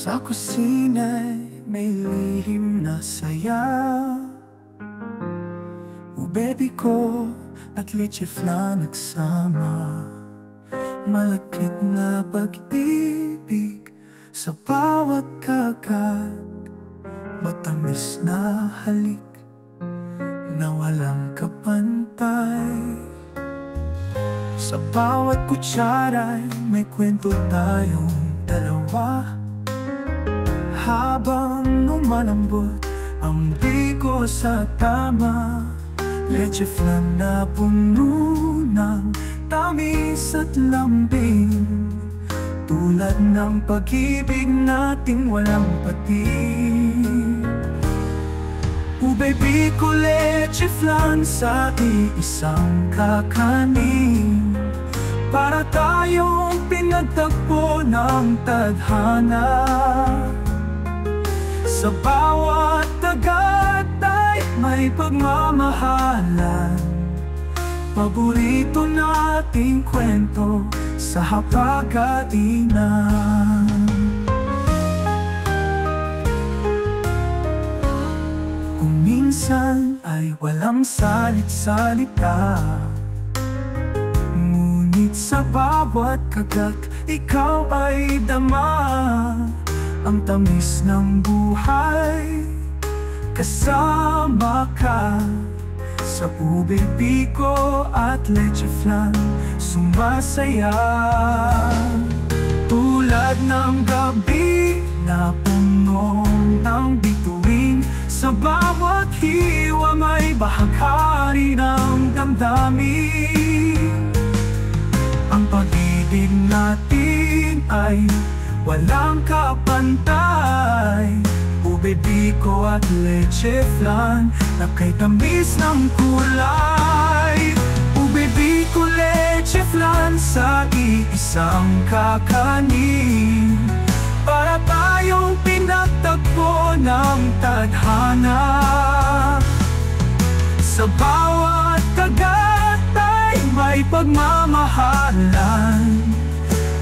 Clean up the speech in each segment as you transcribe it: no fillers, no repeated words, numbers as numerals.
Sa kusina'y may lihim na saya. O baby ko at leche flan nagsama. Malapit na pag-ibig sa bawat kagat. Matamis na halik na walang kapantay. Sa bawat kutsara'y may kwento tayong dalawa. Habang lumalambot ang biko sa tama, leche flan na puno ng tamis at lambing. Tulad ng pag-ibig nating walang patig. Baby ko, leche flan sa iisang kakanin. Para tayong pinagtagpo ng tadhana. Sa bawat dagat ay may pagmamahalan. Paborito nating kwento sa hapag-kainan. Kung minsan ay walang salit-salita, ngunit sa bawat kagat ikaw ay dama. Ang tamis ng buhay kasama ka. Sa ube, biko at leche flan sumasaya. Tulad ng gabi na puno ng bituin, sa bawat hiwa may bahagari ng damdamin. Ang pag-ibig natin ay walang kapantay. Ube, biko at leche flan na kay tamis ng kulay. Ube, biko, leche flan sa iisang kakanin. Para tayong pinagtagpo ng tadhana. Sa bawat kagat ay may pagmamahalan.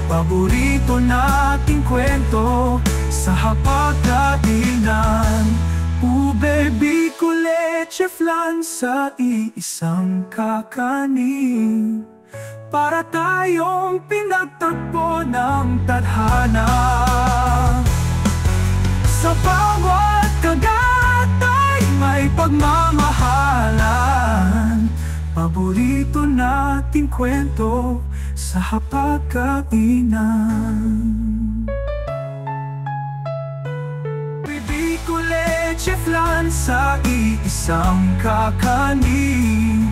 Paborito nating kwento sa hapag-kainan. Ube, biko, leche flan sa iisang kakanin. Para tayong pinagtagpo ng tadhana. Sa bawat kagat ay may pagmamahalan. Paborito nating kwento sa hapag-kainan. Biko, leche flan sa iisang kakanin.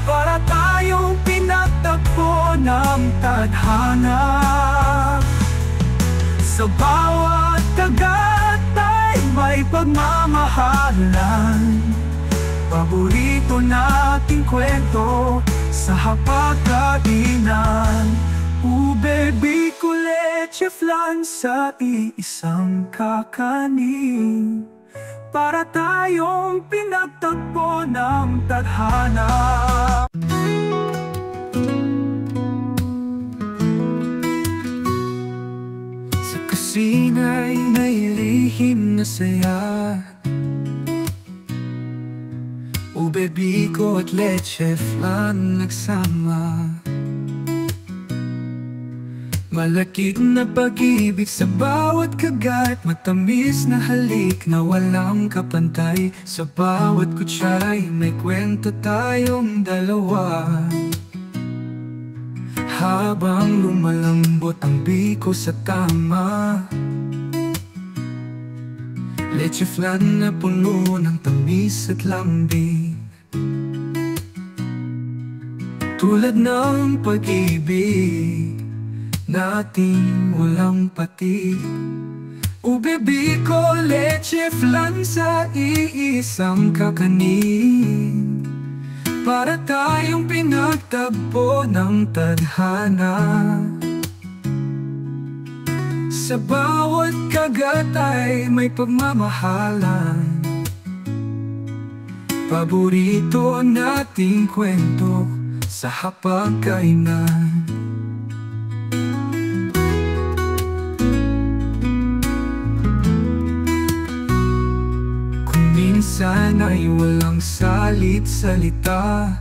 Para tayong pinagtagpo ng tadhana. Sa bawat kagat ay may pagmamahalan. Paborito nating kwento sa hapag-kainan. Ube, biko, leche flan sa iisang kakanin. Para tayong pinagtagpo ng tadhana. Sa kusina'y may lihim na saya. Ube, biko at leche flan nagsama. Malakit na pag-ibig sa bawat kagat. Matamis na halik na walang kapantay. Sa bawat kutsara'y may kwento tayong dalawa. Habang lumalambot ang biko sa tama, leche flan na puno ng tamis at lambing. Tulad ng pag-ibig nating walang patig. Ube, biko, leche flan sa iisang kakanin. Para tayong pinagtagpo ng tadhana. Sa bawat kagat ay may pagmamahalan. Paborito nating kwento sa hapag-kainan. sana'y walang salit-salita.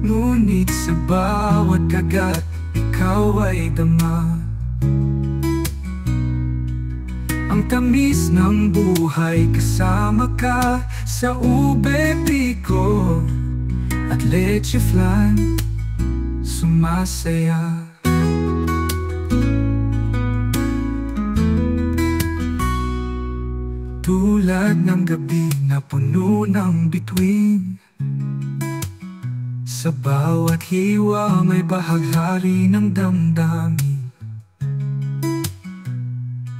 Ngunit sa bawat kagat, ikaw ay dama. Ang tamis ng buhay kasama ka sa ube pico at leche flan, sumasaya. Tulad ng gabi na puno ng bituin, sa bawat hiwa may bahaghari ng damdamin.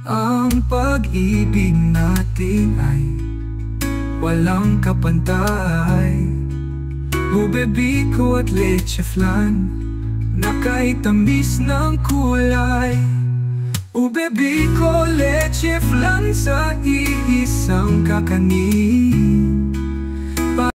Ang pag-ibig natin ay walang kapantay. Ube biko at leche flan na kahit tamis ng kulay. Ube biko, leche flan sa iisang kakanin.